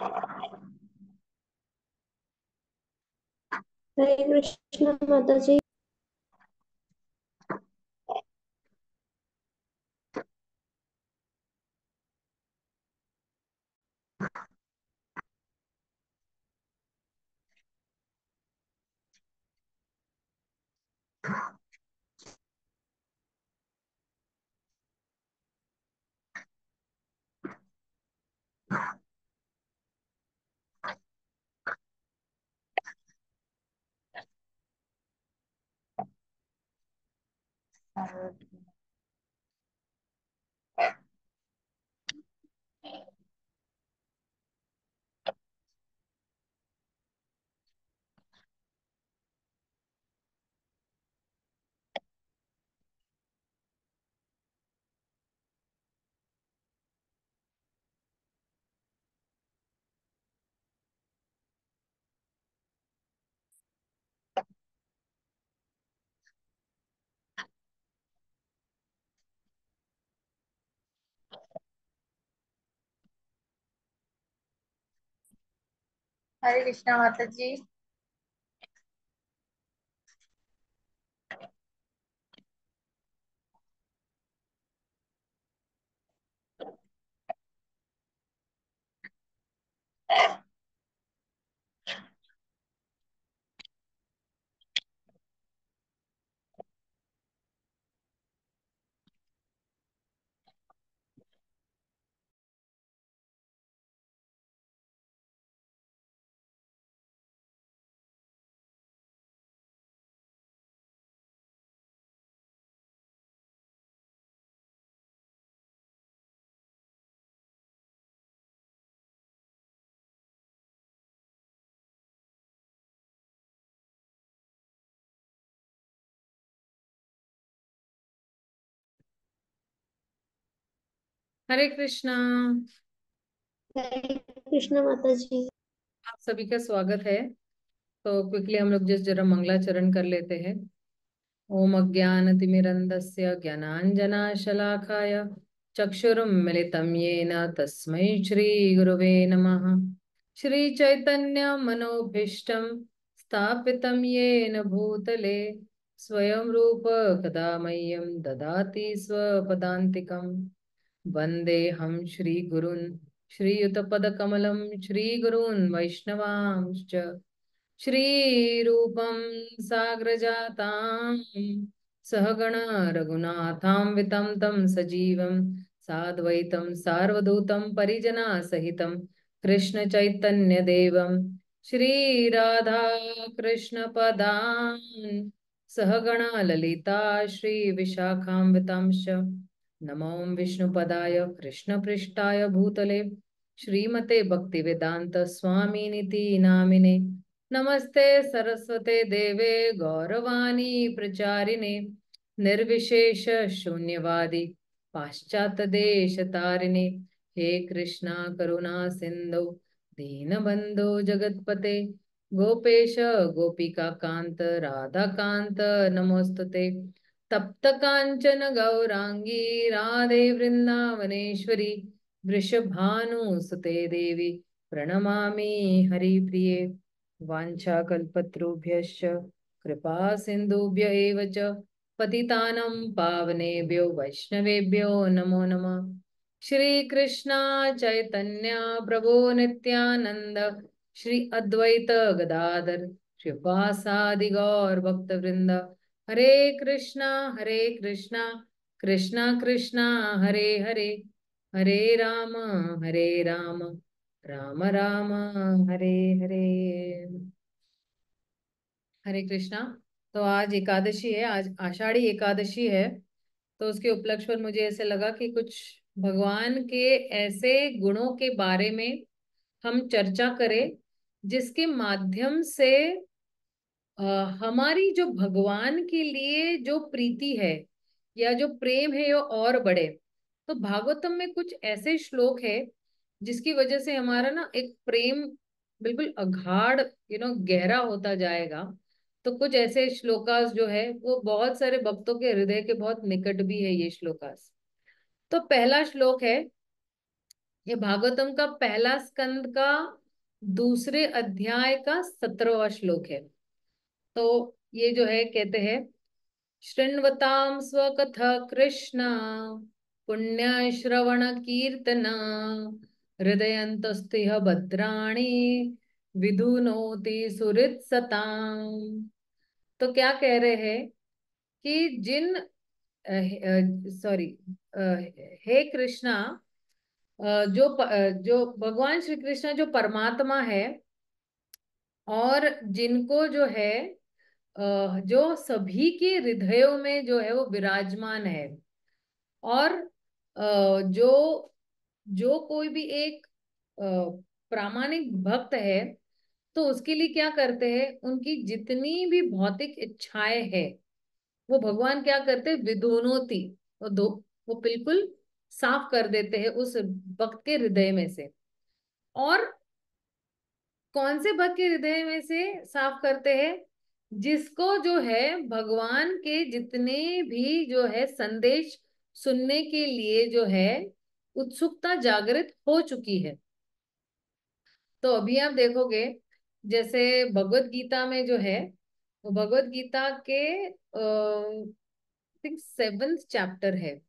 हरे कृष्णा माता जी। हरे कृष्णा माता जी। हरे कृष्णा। हरे कृष्णा माता जी। आप सभी का स्वागत है। तो क्विकली हम लोग जस्ट जरा मंगलाचरण कर लेते हैं। ओम अज्ञानतिमिरन्धस्य ज्ञानाञ्जनशलाकाय चक्षुरुन्मिलितं येन तस्मै श्रीगुरवे नमः। श्रीचैतन्यमनोभीष्टं स्थापितं येन भूतले स्वयं रूप कदा मह्यं ददाति स्वपदान्तिकम्। वन्देऽहं श्रीगुरून् श्रीयुतपदकमलं श्रीगुरून् वैष्णवांश्च श्रीरूपं साग्रजातां सहगण रघुनाथान्वितं तं सजीवं साद्वैतं सार्वभौतं परिजनसहितं कृष्णचैतन्यदेवं श्रीराधा कृष्णपदान् सहगण ललिता श्रीविशाखान्वितांश्च नमो विष्णुपदाय कृष्णपृष्ठाय भूतले श्रीमते भक्तिवेदांत स्वामिनिति नामिने नमस्ते सरस्वते देवे गौरवाणी प्रचारिणे निर्विशेष शून्यवादी पाश्चात्य देश तारिणे हे कृष्णा करुणा सिंधु दीनबंधो जगतपते गोपेश गोपिका कांत राधा कांत नमोस्तुते तप्त कांचन गौरांगी राधे वृंदावनेश्वरी वृषभानुसुते देवी प्रणमामि हरिप्रिये वाञ्छाकल्पतरुभ्यश्च कृपा सिन्धुभ्य एव च पतितानं पावनेभ्यो वैष्णवेभ्यो नमो नमः। श्री कृष्णा चैतन्य प्रभु नित्यानंद श्री अद्वैत गदाधर श्रीवासादि गौर भक्त वृंद हरे कृष्णा कृष्णा कृष्णा हरे हरे हरे राम राम राम हरे हरे। हरे कृष्णा। तो आज एकादशी है, आज आषाढ़ी एकादशी है। तो उसके उपलक्ष्य पर मुझे ऐसे लगा कि कुछ भगवान के ऐसे गुणों के बारे में हम चर्चा करें जिसके माध्यम से अ, हमारी जो भगवान के लिए जो प्रीति है या जो प्रेम है वो और बढ़े। तो भागवतम में कुछ ऐसे श्लोक है जिसकी वजह से हमारा ना एक प्रेम बिल्कुल अगाढ़ गहरा होता जाएगा। तो कुछ ऐसे श्लोकास जो है वो बहुत सारे भक्तों के हृदय के बहुत निकट भी है ये श्लोकास। तो पहला श्लोक है ये भागवतम का पहला स्कंद का दूसरे अध्याय का 17वां श्लोक है। तो ये जो है कहते हैं, शृण्वतां स्वकथा कृष्ण पुण्य श्रवण कीर्तना हृदयन्तस्तिह भद्राणि विधुनोति सुहृत्सताम्। तो क्या कह रहे हैं कि जिन सॉरी हे कृष्णा, जो भगवान श्री कृष्ण जो परमात्मा है, और जिनको जो है जो सभी के हृदयों में जो है वो विराजमान है, और जो जो कोई भी एक प्रामाणिक भक्त है, तो उसके लिए क्या करते हैं, उनकी जितनी भी भौतिक इच्छाएं हैं वो भगवान क्या करते हैं, विधुनोति, वो दो वो बिल्कुल साफ कर देते हैं उस भक्त के हृदय में से। और कौन से भक्त के हृदय में से साफ करते हैं, जिसको जो है भगवान के जितने भी जो है संदेश सुनने के लिए जो है उत्सुकता जागृत हो चुकी है। तो अभी आप देखोगे, जैसे भगवत गीता में जो है, वो भगवत गीता के थिंक 7th चैप्टर है,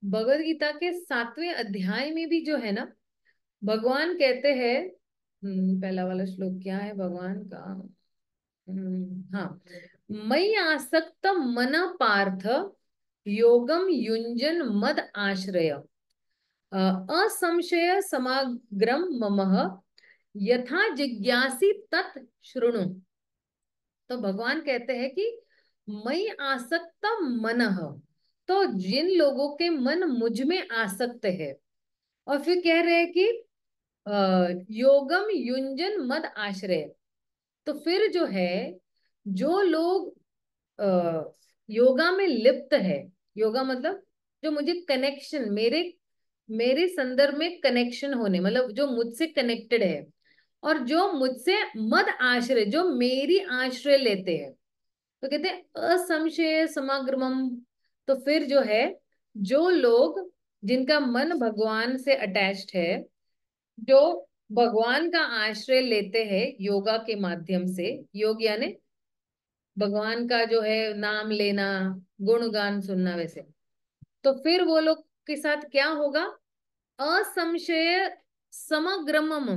भगवत गीता के 7वें अध्याय में भी जो है ना, भगवान कहते हैं, पहला वाला श्लोक क्या है भगवान का, हाँ, मयि आसक्त मन पार्थ योगम युंजन मद आश्रय असंशय समाग्रम ममः यथा जिज्ञासी तत् शृणु। तो भगवान कहते हैं कि मयि आसक्त मनः, तो जिन लोगों के मन मुझ में आसक्त है, और फिर कह रहे हैं कि योगम युंजन मद आश्रय, तो फिर जो है जो लोग योगा में लिप्त है, योगा मतलब जो मुझे कनेक्शन, मेरे मेरे संदर्भ में कनेक्शन होने, मतलब जो मुझसे कनेक्टेड है, और जो मुझसे मद आश्रय, जो मेरी आश्रय लेते हैं, तो कहते हैं असंशय समाग्रमम। तो फिर जो है, जो लोग जिनका मन भगवान से अटैच्ड है, जो भगवान का आश्रय लेते हैं योगा के माध्यम से, योग यानी भगवान का जो है नाम लेना, गुणगान सुनना, वैसे, तो फिर वो लोग के साथ क्या होगा, असंशय समग्रमम,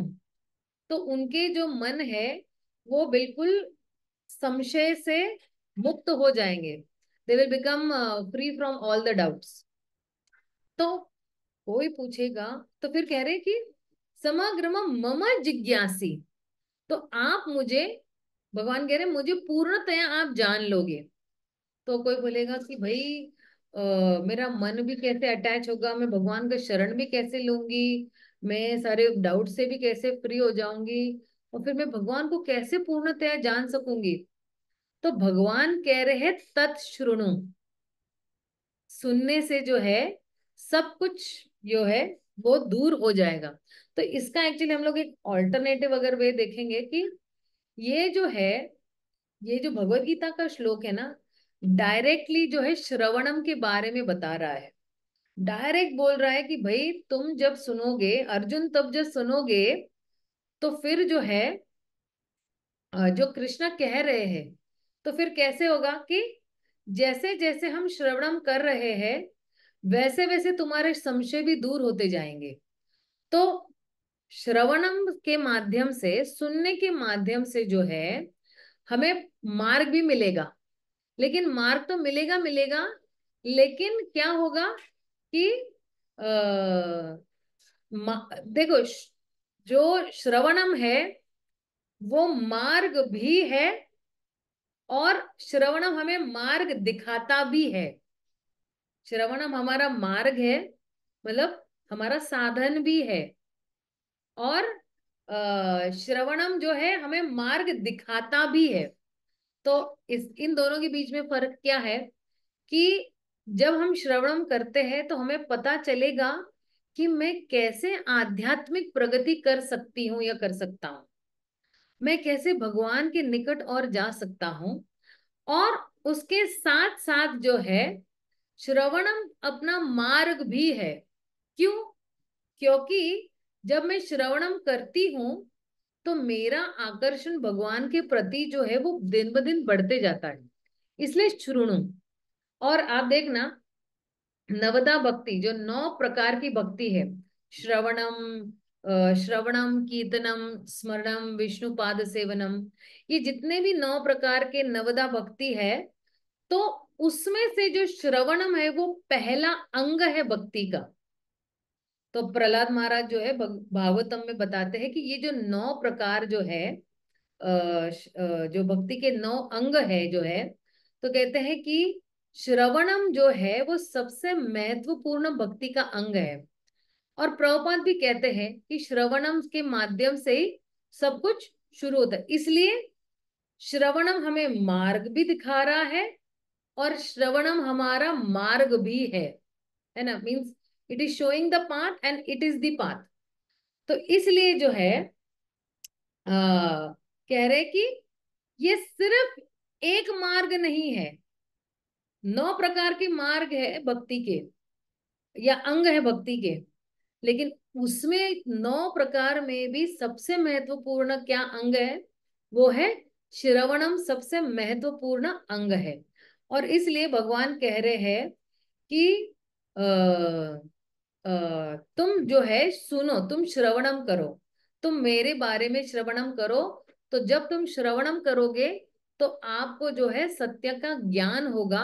तो उनके जो मन है वो बिल्कुल संशय से मुक्त हो जाएंगे, they will become free from all the doubts. तो कोई पूछेगा, तो फिर कह रहे कि समग्रम मम जिज्ञासी, तो आप मुझे, भगवान कह रहे मुझे पूर्णतया आप जान लोगे। तो कोई बोलेगा कि भाई मेरा मन भी कैसे अटैच होगा, मैं भगवान का शरण भी कैसे लूंगी, मैं सारे डाउट से भी कैसे फ्री हो जाऊंगी, और फिर मैं भगवान को कैसे पूर्णतया जान सकूंगी। तो भगवान कह रहे हैं तत्श्रुणु, सुनने से जो है सब कुछ जो है वो दूर हो जाएगा। तो इसका एक्चुअली हम लोग एक ऑल्टरनेटिव अगर वे देखेंगे कि ये जो है, ये जो भगवत गीता का श्लोक है ना, डायरेक्टली जो है श्रवणम के बारे में बता रहा है, डायरेक्ट बोल रहा है कि भाई तुम जब सुनोगे अर्जुन, तब जब सुनोगे, तो फिर जो है जो कृष्ण कह रहे हैं, तो फिर कैसे होगा कि जैसे जैसे हम श्रवणम कर रहे हैं, वैसे वैसे तुम्हारे संशय भी दूर होते जाएंगे। तो श्रवणम के माध्यम से, सुनने के माध्यम से जो है हमें मार्ग भी मिलेगा, लेकिन मार्ग तो मिलेगा मिलेगा, लेकिन क्या होगा कि देखो, जो श्रवणम है वो मार्ग भी है, और श्रवणम हमें मार्ग दिखाता भी है। श्रवणम हमारा मार्ग है, मतलब हमारा साधन भी है, और श्रवणम जो है हमें मार्ग दिखाता भी है। तो इस इन दोनों के बीच में फर्क क्या है, कि जब हम श्रवणम करते हैं तो हमें पता चलेगा कि मैं कैसे आध्यात्मिक प्रगति कर सकती हूँ या कर सकता हूँ, मैं कैसे भगवान के निकट और जा सकता हूँ। और उसके साथ साथ जो है श्रवणम अपना मार्ग भी है। क्यों? क्योंकि जब मैं श्रवणम करती हूँ तो मेरा आकर्षण भगवान के प्रति जो है वो दिन ब दिन बढ़ते जाता है, इसलिए श्रुणु। और आप देखना, नवदा भक्ति जो 9 प्रकार की भक्ति है, श्रवणम, श्रवणम, कीर्तनम, स्मरणम, विष्णु पाद सेवनम, ये जितने भी 9 प्रकार के नवदा भक्ति है, तो उसमें से जो श्रवणम है वो पहला अंग है भक्ति का। तो प्रहलाद महाराज जो है भागवतम में बताते हैं कि ये जो 9 प्रकार जो है, जो भक्ति के 9 अंग है जो है, तो कहते हैं कि श्रवणम जो है वो सबसे महत्वपूर्ण भक्ति का अंग है। और प्रभुपाद भी कहते हैं कि श्रवणम के माध्यम से ही सब कुछ शुरू होता है, इसलिए श्रवणम हमें मार्ग भी दिखा रहा है और श्रवणम हमारा मार्ग भी है ना, means it is showing the path and it is the path. तो इसलिए जो है कह रहे कि ये सिर्फ एक मार्ग नहीं है, 9 प्रकार के मार्ग है भक्ति के या अंग है भक्ति के, लेकिन उसमें 9 प्रकार में भी सबसे महत्वपूर्ण क्या अंग है, वो है श्रवणम, सबसे महत्वपूर्ण अंग है। और इसलिए भगवान कह रहे हैं कि तुम जो है सुनो, तुम श्रवणम करो, तुम मेरे बारे में श्रवणम करो। तो जब तुम श्रवणम करोगे तो आपको जो है सत्य का ज्ञान होगा,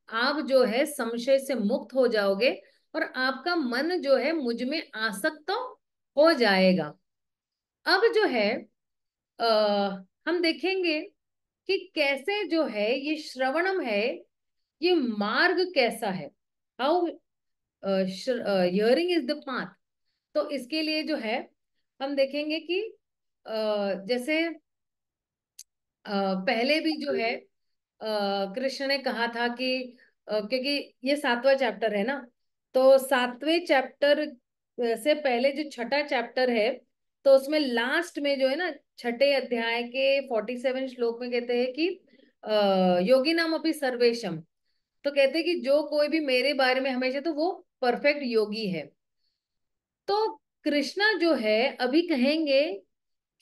आप जो है संशय से मुक्त हो जाओगे और आपका मन जो है मुझ में आसक्त हो जाएगा। अब जो है हम देखेंगे कि कैसे जो है ये श्रवणम है, ये मार्ग कैसा है, how hearing is the path. तो इसके लिए जो है हम देखेंगे कि जैसे पहले भी जो है कृष्ण ने कहा था कि क्योंकि ये 7वां चैप्टर है ना, तो 7वें चैप्टर से पहले जो छठा चैप्टर है, तो उसमें लास्ट में जो है ना, छठे अध्याय के 47 श्लोक में कहते हैं कि योगी नाम अपनी सर्वेशम। तो कहते हैं कि जो कोई भी मेरे बारे में हमेशा, तो वो परफेक्ट योगी है। तो कृष्णा जो है अभी कहेंगे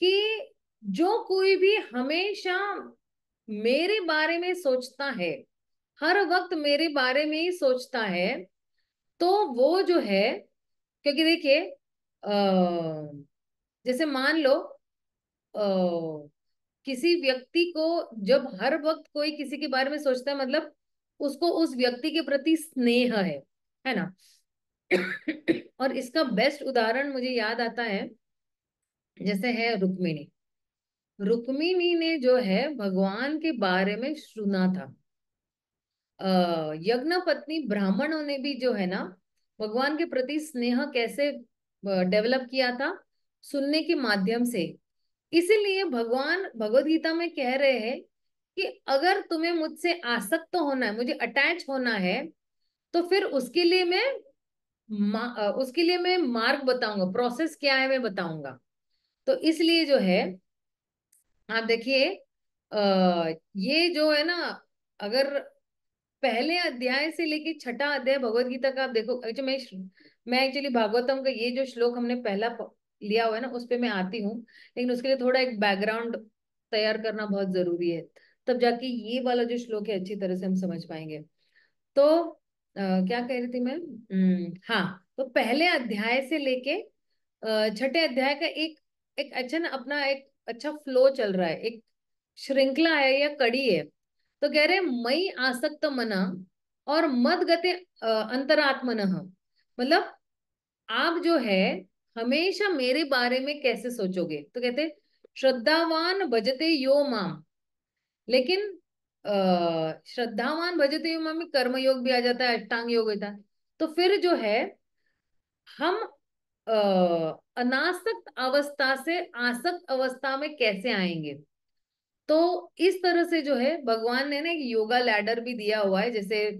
कि जो कोई भी हमेशा मेरे बारे में सोचता है, हर वक्त मेरे बारे में ही सोचता है, तो वो जो है, क्योंकि देखिए जैसे मान लो किसी व्यक्ति को जब हर वक्त कोई किसी के बारे में सोचता है, मतलब उसको उस व्यक्ति के प्रति स्नेह है ना। और इसका बेस्ट उदाहरण मुझे याद आता है, जैसे है रुक्मिणी। रुक्मिणी ने जो है भगवान के बारे में सुना था। यज्ञ पत्नी ब्राह्मणों ने भी जो है ना भगवान के प्रति स्नेह कैसे डेवलप किया था, सुनने के माध्यम से। इसीलिए भगवान भगवत गीता में कह रहे हैं कि अगर तुम्हें मुझसे आसक्त होना है, मुझे अटैच होना है, तो फिर उसके लिए मैं मार्ग बताऊंगा, प्रोसेस क्या है मैं बताऊंगा। तो इसलिए जो है आप देखिए ये जो है ना, अगर पहले अध्याय से लेके छठा अध्याय भगवत गीता का आप देखो, अच्छा मैं एक्चुअली भागवतम का ये जो श्लोक हमने पहला लिया हुआ है ना, उस पे मैं आती हूँ, लेकिन उसके लिए थोड़ा एक बैकग्राउंड तैयार करना बहुत जरूरी है, तब जाके ये वाला जो श्लोक है अच्छी तरह से हम समझ पाएंगे। तो क्या कह रही थी मैं, हाँ, तो पहले अध्याय से लेके छठे अध्याय का एक एक अच्छा ना, अपना एक अच्छा फ्लो चल रहा है, एक श्रृंखला है या कड़ी है। तो कह रहे मई आसक्त मना और मद गते अंतरात्मनः, मतलब आप जो है हमेशा मेरे बारे में कैसे सोचोगे। तो कहते श्रद्धावान भजते यो माम, लेकिन श्रद्धावान भजते यो माम में कर्म योग भी आ जाता है, अष्टांग योग होता है। तो फिर जो है हम अ, अनासक्त अवस्था से आसक्त अवस्था में कैसे आएंगे। तो इस तरह से जो है भगवान ने ना एक योगा लैडर भी दिया हुआ है, जैसे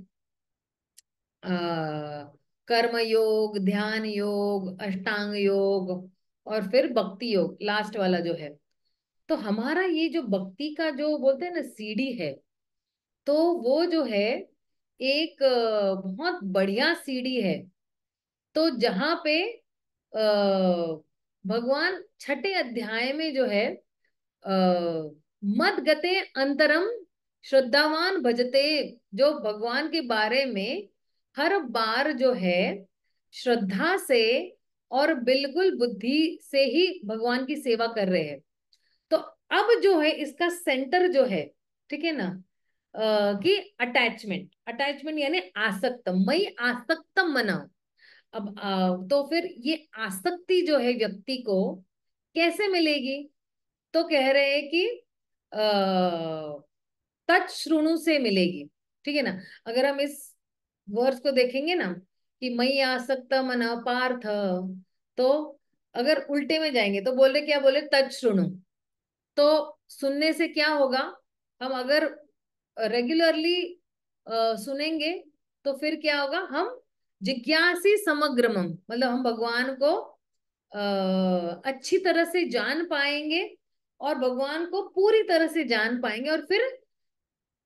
कर्म योग, ध्यान योग, अष्टांग योग और फिर भक्ति योग लास्ट वाला जो है। तो हमारा ये जो भक्ति का जो बोलते हैं ना सीढ़ी है, तो वो जो है एक बहुत बढ़िया सीढ़ी है। तो जहां पे भगवान छठे अध्याय में जो है मद गते अंतरम श्रद्धावान भजते, जो भगवान के बारे में हर बार जो है श्रद्धा से और बिल्कुल बुद्धि से ही भगवान की सेवा कर रहे हैं। तो अब जो है इसका सेंटर जो है, ठीक है ना, कि अटैचमेंट, अटैचमेंट यानी आसक्त, मई आसक्तम मना। अब तो फिर ये आसक्ति जो है व्यक्ति को कैसे मिलेगी? तो कह रहे हैं कि तत् श्रृणु से मिलेगी, ठीक है ना। अगर हम इस वर्स को देखेंगे ना कि मई आसक्त मन पार्थ, तो अगर उल्टे में जाएंगे तो बोले क्या, बोले तत् श्रृणु। तो सुनने से क्या होगा, हम अगर रेगुलरली सुनेंगे तो फिर क्या होगा, हम जिज्ञासी समग्रमम, मतलब हम भगवान को अच्छी तरह से जान पाएंगे और भगवान को पूरी तरह से जान पाएंगे। और फिर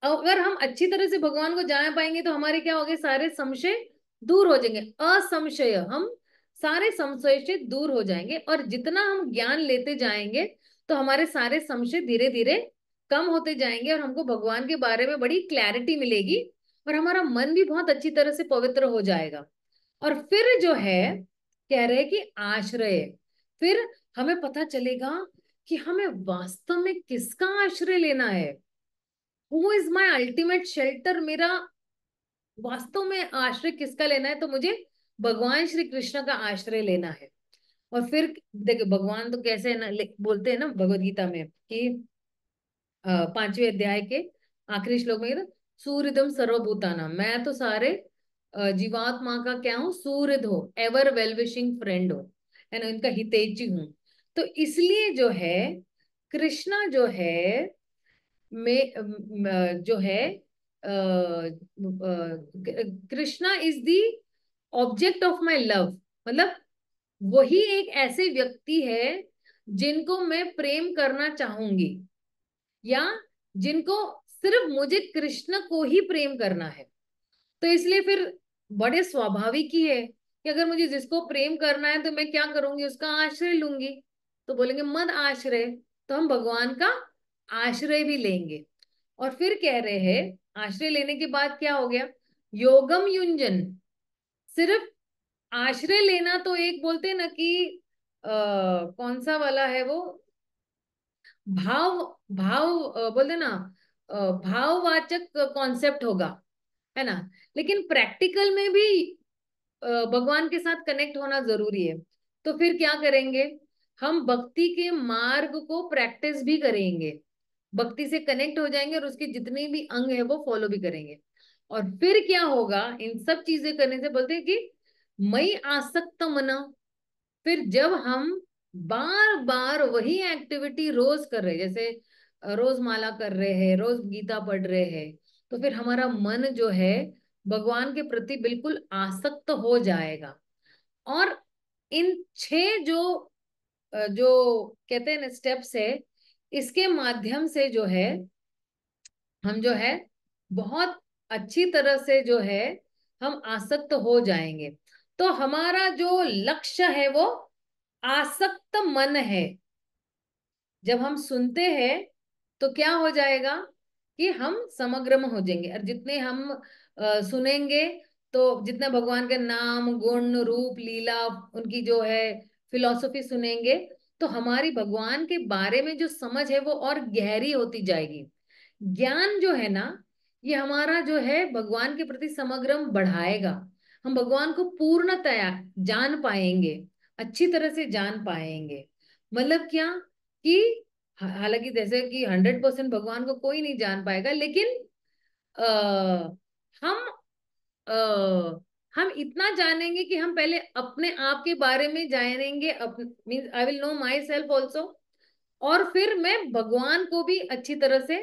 अगर हम अच्छी तरह से भगवान को जान पाएंगे तो हमारे क्या होंगे, सारे संशय दूर हो जाएंगे, असंशय, हम सारे संशय से दूर हो जाएंगे। और जितना हम ज्ञान लेते जाएंगे तो हमारे सारे संशय धीरे धीरे कम होते जाएंगे और हमको भगवान के बारे में बड़ी क्लैरिटी मिलेगी और हमारा मन भी बहुत अच्छी तरह से पवित्र हो जाएगा। और फिर जो है कह रहे हैं कि आश्रय, फिर हमें पता चलेगा कि हमें वास्तव में किसका आश्रय लेना है। Who is my ultimate shelter, मेरा वास्तव में आश्रय किसका लेना है? तो मुझे भगवान श्री कृष्ण का आश्रय लेना है। और फिर देखो भगवान तो कैसे है ना, बोलते हैं ना भगवत गीता में कि 5वें अध्याय के आखिरी श्लोक में ना, सूर्यदम सर्वभूताना, मैं तो सारे जीवात्मा का क्या हूँ, सूर्यद हो, एवर वेल विशिंग फ्रेंड हो, है ना, इनका हितैषी हूँ। तो इसलिए जो है कृष्णा जो है जो है Krishna is the object of my love, मतलब वही एक ऐसे व्यक्ति है जिनको मैं प्रेम करना चाहूंगी, या जिनको सिर्फ मुझे कृष्ण को ही प्रेम करना है। तो इसलिए फिर बड़े स्वाभाविक ही है कि अगर मुझे जिसको प्रेम करना है तो मैं क्या करूंगी, उसका आश्रय लूंगी। तो बोलेंगे मद आश्रय, तो हम भगवान का आश्रय भी लेंगे। और फिर कह रहे हैं आश्रय लेने के बाद क्या हो गया, योगम युंजन, सिर्फ आश्रय लेना तो एक बोलते हैं ना कि कौन सा वाला है वो, भाव भाव बोलते ना, भाववाचक कॉन्सेप्ट होगा, है ना। लेकिन प्रैक्टिकल में भी भगवान के साथ कनेक्ट होना जरूरी है। तो फिर क्या करेंगे, हम भक्ति के मार्ग को प्रैक्टिस भी करेंगे, भक्ति से कनेक्ट हो जाएंगे और उसके जितने भी अंग है वो फॉलो भी करेंगे। और फिर क्या होगा, इन सब चीजें करने से बोलते हैं कि मई आसक्त मना, फिर जब हम बार बार वही एक्टिविटी रोज कर रहे हैं, जैसे रोज माला कर रहे हैं, रोज गीता पढ़ रहे हैं, तो फिर हमारा मन जो है भगवान के प्रति बिल्कुल आसक्त हो जाएगा। और इन 6 जो कहते हैं ना स्टेप्स है, इसके माध्यम से जो है हम जो है बहुत अच्छी तरह से जो है हम आसक्त हो जाएंगे। तो हमारा जो लक्ष्य है वो आसक्त मन है। जब हम सुनते हैं तो क्या हो जाएगा कि हम समग्र में हो जाएंगे, और जितने हम सुनेंगे, तो जितना भगवान के नाम गुण रूप लीला उनकी जो है फिलॉसफी सुनेंगे, तो हमारी भगवान के बारे में जो समझ है वो और गहरी होती जाएगी। ज्ञान जो है ना, ये हमारा जो है भगवान के प्रति समग्र बढ़ाएगा। हम भगवान को पूर्णतया जान पाएंगे, अच्छी तरह से जान पाएंगे। मतलब क्या कि हालांकि जैसे कि 100% भगवान को कोई नहीं जान पाएगा, लेकिन आ, हम आ, हम इतना जानेंगे कि हम पहले अपने आप के बारे में जानेंगे, means I will know my self also, और फिर मैं भगवान को भी अच्छी तरह से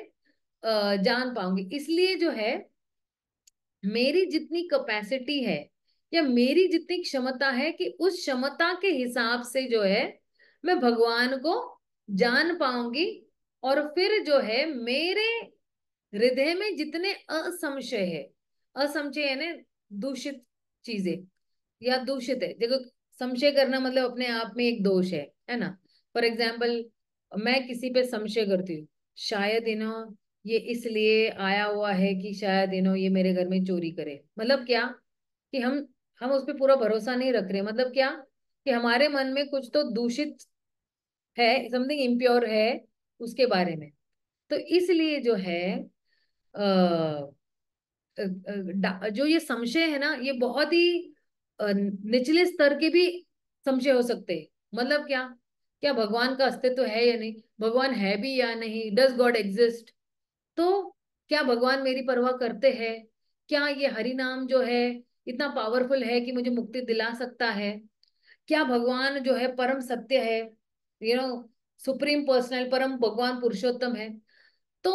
जान पाऊंगी। इसलिए जो है मेरी जितनी कैपेसिटी है या मेरी जितनी क्षमता है कि उस क्षमता के हिसाब से जो है मैं भगवान को जान पाऊंगी। और फिर जो है मेरे हृदय में जितने असंशय है, असंशय है ना दूषित चीजें या दूषित है, देखो संशय करना मतलब अपने आप में एक दोष है ना। फॉर एग्जाम्पल, मैं किसी पे संशय करती हूँ, शायद ये इसलिए आया हुआ है कि शायद ये मेरे घर में चोरी करे। मतलब क्या कि हम उस पे पूरा भरोसा नहीं रख रहे। मतलब क्या कि हमारे मन में कुछ तो दूषित है, समथिंग इम्प्योर है उसके बारे में। तो इसलिए जो है जो ये संशय है ना, ये बहुत ही निचले स्तर के भी संशय हो सकते हैं। मतलब क्या, क्या भगवान का अस्तित्व है या नहीं, भगवान है भी या नहीं, डज गॉड एग्जिस्ट, तो क्या भगवान मेरी परवाह करते हैं, क्या ये हरि नाम जो है इतना पावरफुल है कि मुझे मुक्ति दिला सकता है, क्या भगवान जो है परम सत्य है, सुप्रीम पर्सनल परम भगवान पुरुषोत्तम है। तो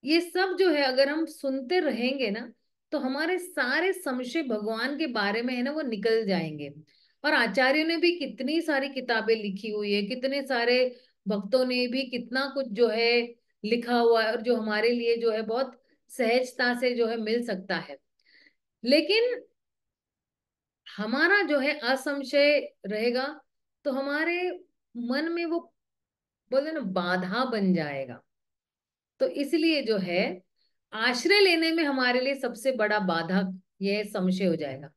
ये सब जो है अगर हम सुनते रहेंगे ना, तो हमारे सारे संशय भगवान के बारे में है ना वो निकल जाएंगे। और आचार्यों ने भी कितनी सारी किताबें लिखी हुई है, कितने सारे भक्तों ने भी कितना कुछ जो है लिखा हुआ है, और जो हमारे लिए जो है बहुत सहजता से जो है मिल सकता है। लेकिन हमारा जो है असंशय रहेगा, तो हमारे मन में वो बोले ना बाधा बन जाएगा। तो इसलिए जो है आश्रय लेने में हमारे लिए सबसे बड़ा बाधा यह संशय हो जाएगा।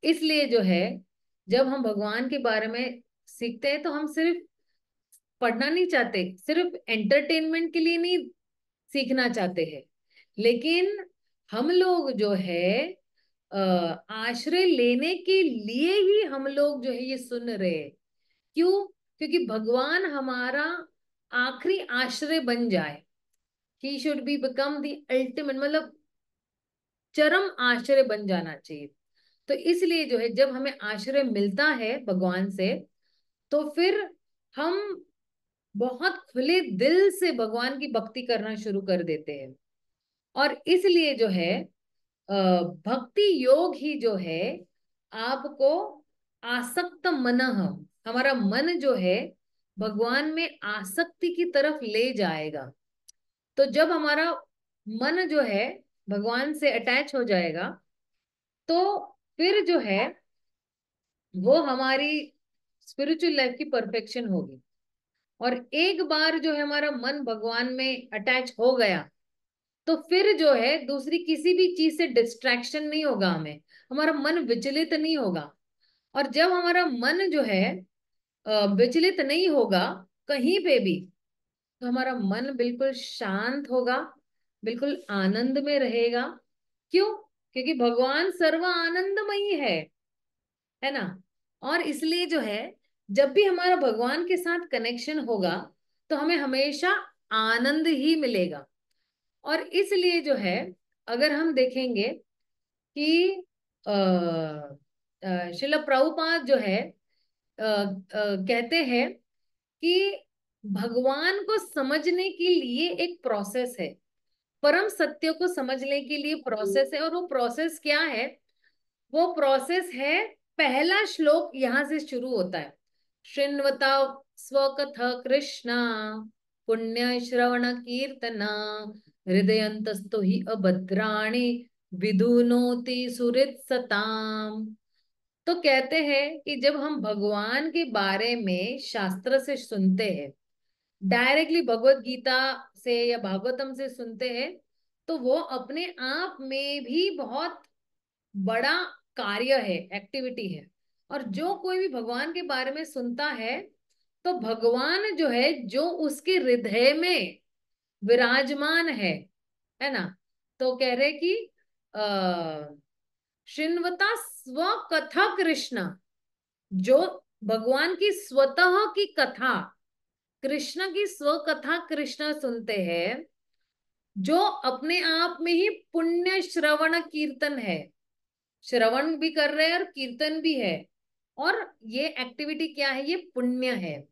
इसलिए जो है जब हम भगवान के बारे में सीखते हैं, तो हम सिर्फ पढ़ना नहीं चाहते, सिर्फ एंटरटेनमेंट के लिए नहीं सीखना चाहते हैं, लेकिन हम लोग जो है आश्रय लेने के लिए ही हम लोग जो है ये सुन रहे हैं। क्यों? क्योंकि भगवान हमारा आखिरी आश्रय बन जाए। He should be become the ultimate, मतलब चरम आश्रय बन जाना चाहिए। तो इसलिए जो है जब हमें आश्रय मिलता है भगवान से, तो फिर हम बहुत खुले दिल से भगवान की भक्ति करना शुरू कर देते हैं। और इसलिए जो है भक्ति योग ही जो है आपको आसक्त मनः, हमारा मन जो है भगवान में आसक्ति की तरफ ले जाएगा। तो जब हमारा मन जो है भगवान से अटैच हो जाएगा, तो फिर जो है वो हमारी स्पिरिचुअल लाइफ की परफेक्शन होगी। और एक बार जो है हमारा मन भगवान में अटैच हो गया, तो फिर जो है दूसरी किसी भी चीज से डिस्ट्रैक्शन नहीं होगा, हमें हमारा मन विचलित नहीं होगा। और जब हमारा मन जो है विचलित नहीं होगा कहीं पे भी, तो हमारा मन बिल्कुल शांत होगा, बिल्कुल आनंद में रहेगा। क्यों? क्योंकि भगवान सर्व आनंदमयी है ना। और इसलिए जो है जब भी हमारा भगवान के साथ कनेक्शन होगा, तो हमें हमेशा आनंद ही मिलेगा। और इसलिए जो है अगर हम देखेंगे कि श्रील प्रभुपाद जो है कहते हैं कि भगवान को समझने के लिए एक प्रोसेस है, परम सत्य को समझने के लिए प्रोसेस है। और वो प्रोसेस क्या है? वो प्रोसेस है, पहला श्लोक यहां से शुरू होता है, शृण्वता स्वकथ कृष्णा पुण्य श्रवण कीर्तना हृदयंतस्तु हि अभद्राणि विधुनोति सुहृत् सताम। तो कहते हैं कि जब हम भगवान के बारे में शास्त्र से सुनते हैं, डायरेक्टली भगवत गीता से या भागवतम से सुनते हैं, तो वो अपने आप में भी बहुत बड़ा कार्य है, एक्टिविटी है। और जो कोई भी भगवान के बारे में सुनता है, तो भगवान जो है जो उसके हृदय में विराजमान है ना। तो कह रहे कि श्रृण्वता स्व कथा कृष्ण, जो भगवान की स्वतः की कथा, कृष्ण की स्व कथा कृष्ण सुनते हैं, जो अपने आप में ही पुण्य श्रवण कीर्तन है, श्रवण भी कर रहे हैं और कीर्तन भी है। और ये एक्टिविटी क्या है? ये पुण्य है।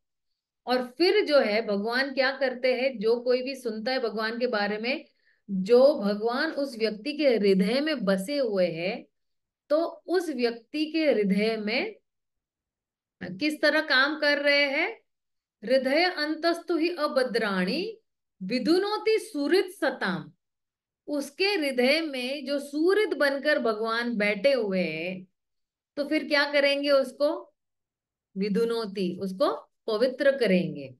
और फिर जो है भगवान क्या करते हैं, जो कोई भी सुनता है भगवान के बारे में, जो भगवान उस व्यक्ति के हृदय में बसे हुए हैं, तो उस व्यक्ति के हृदय में किस तरह काम कर रहे हैं? हृदय अंतस्तु ही अभद्राणी विधुनोति सुहृत् सताम। उसके हृदय में जो सूर्य बनकर भगवान बैठे हुए हैं, तो फिर क्या करेंगे उसको? विधुनोति, उसको पवित्र करेंगे।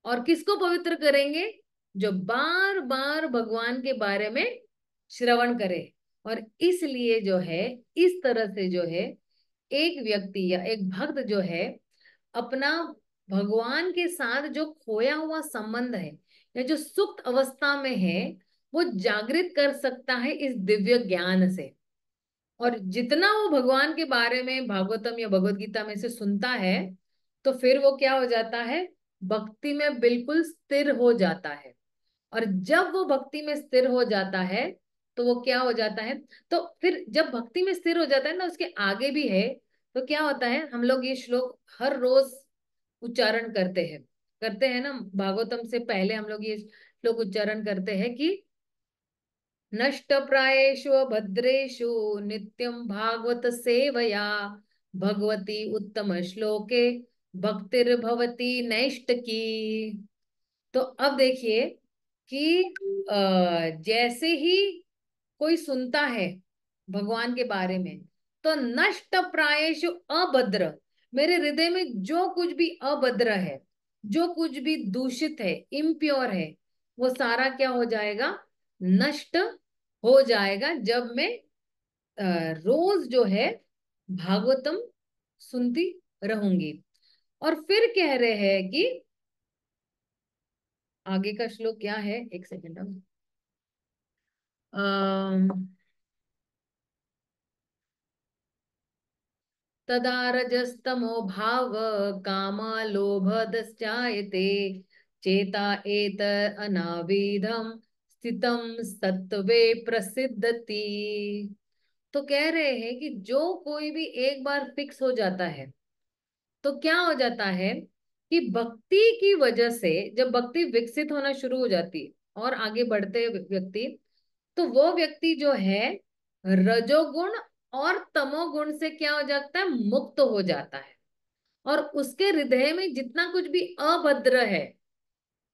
और किसको पवित्र करेंगे? जो बार बार भगवान के बारे में श्रवण करे। और इसलिए जो है, इस तरह से जो है, एक व्यक्ति या एक भक्त जो है अपना भगवान के साथ जो खोया हुआ संबंध है या जो सुप्त अवस्था में है, वो जागृत कर सकता है इस दिव्य ज्ञान से। और जितना वो भगवान के बारे में भागवतम या भगवत गीता में से सुनता है, तो फिर वो क्या हो जाता है? भक्ति में बिल्कुल स्थिर हो जाता है। और जब वो भक्ति में स्थिर हो जाता है, तो वो क्या हो जाता है? तो फिर जब भक्ति में स्थिर हो जाता है ना, उसके आगे भी है। तो क्या होता है, हम लोग ये श्लोक हर रोज उच्चारण करते हैं ना। भागवतम से पहले हम लोग ये श्लोक उच्चारण करते हैं कि नष्ट प्रायेषु भद्रेषु नित्यं भागवत सेवया भगवती उत्तम श्लोके भक्तिर्भवती नैष्टकी। तो अब देखिए कि जैसे ही कोई सुनता है भगवान के बारे में, तो नष्ट प्रायेषु अभद्र, मेरे हृदय में जो कुछ भी अभद्र है, जो कुछ भी दूषित है, इम्प्योर है, वो सारा क्या हो जाएगा? नष्ट हो जाएगा जब मैं रोज जो है भागवतम सुनती रहूंगी। और फिर कह रहे हैं कि आगे का श्लोक क्या है, एक सेकेंड। तदा रजस्तमो भाव कामा लोभदश्चायते चेता एत अनाविधम स्थितम सत्वे प्रसिद्धति। तो कह रहे हैं कि जो कोई भी एक बार फिक्स हो जाता है, तो क्या हो जाता है कि भक्ति की वजह से जब भक्ति विकसित होना शुरू हो जाती है और आगे बढ़ते व्यक्ति, तो वो व्यक्ति जो है रजोगुण और तमोगुण से क्या हो जाता है? मुक्त हो जाता है। और उसके हृदय में जितना कुछ भी अभद्र है,